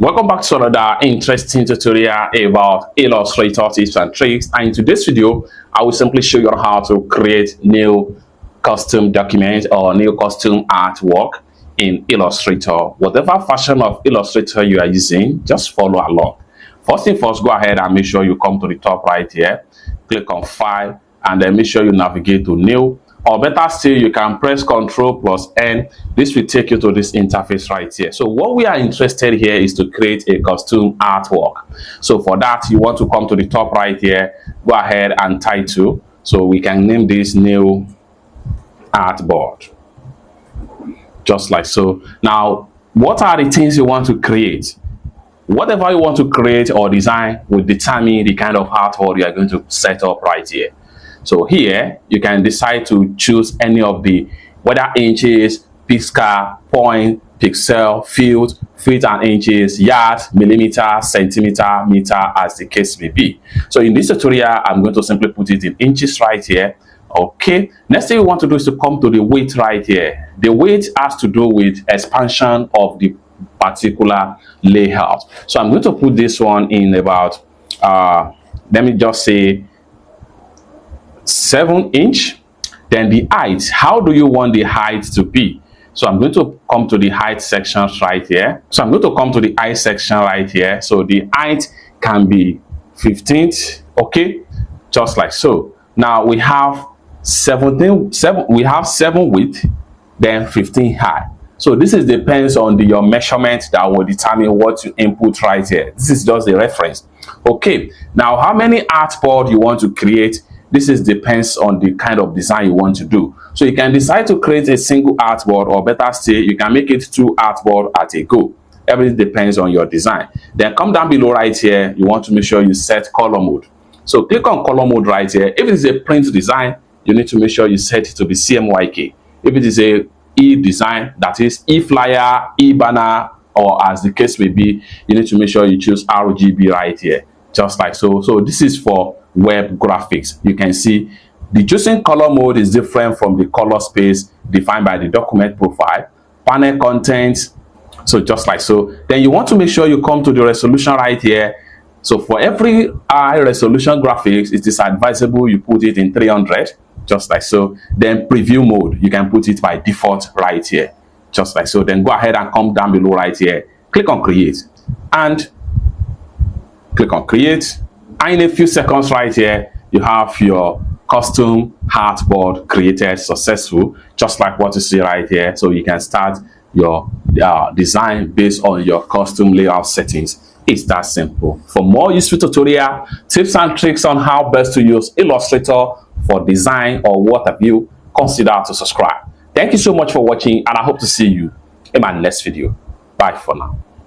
Welcome back to another interesting tutorial about Illustrator tips and tricks. And in today's video, I will simply show you how to create new custom document or new custom artwork in Illustrator. Whatever version of Illustrator you are using, just follow along. First thing first, go ahead and make sure you come to the top right here, click on File, and then make sure you navigate to New. Or better still, you can press Ctrl+N. This will take you to this interface right here. So what we are interested here is to create a custom artwork. So for that, you want to come to the top right here, go ahead and title. So we can name this new artboard. Just like so. Now, what are the things you want to create? Whatever you want to create or design will determine the kind of artwork you are going to set up right here. So here, you can decide to choose any of the, whether inches, pixel, point, pixel, field, feet and inches, yards, millimeter, centimeter, meter, as the case may be. So in this tutorial, I'm going to simply put it in inches right here. Okay. Next thing you want to do is to come to the weight right here. The weight has to do with expansion of the particular layout. So I'm going to put this one in about, let me just say, 7-inch. Then the height, how do you want the height to be? So I'm going to come to the height section right here. So I'm going to come to the height section right here. So the height can be 15th, okay, just like so. Now we have 7 width, then 15 high. So this is depends on your measurement that will determine what you input right here. This is just a reference. Okay, now how many artboard you want to create? This is depends on the kind of design you want to do. So you can decide to create a single artboard, or better still, you can make it 2 artboard at a go. Everything depends on your design. Then come down below right here, you want to make sure you set color mode. So click on color mode right here. If it is a print design, you need to make sure you set it to be CMYK. If it is a e-design, that is e-flyer, e-banner, or as the case may be, you need to make sure you choose RGB right here, just like so. So this is for web graphics. You can see the choosing color mode is different from the color space defined by the document profile, panel content. So just like so. Then you want to make sure you come to the resolution right here. So for every high resolution graphics, it is advisable you put it in 300, just like so. Then preview mode, you can put it by default right here, just like so. Then go ahead and come down below right here, click on create, and click on create. And in a few seconds right here, you have your custom artboard created successful, just like what you see right here. So you can start your design based on your custom layout settings. It's that simple. For more useful tutorial tips and tricks on how best to use Illustrator for design or what have you, consider to subscribe. Thank you so much for watching, and I hope to see you in my next video. Bye for now.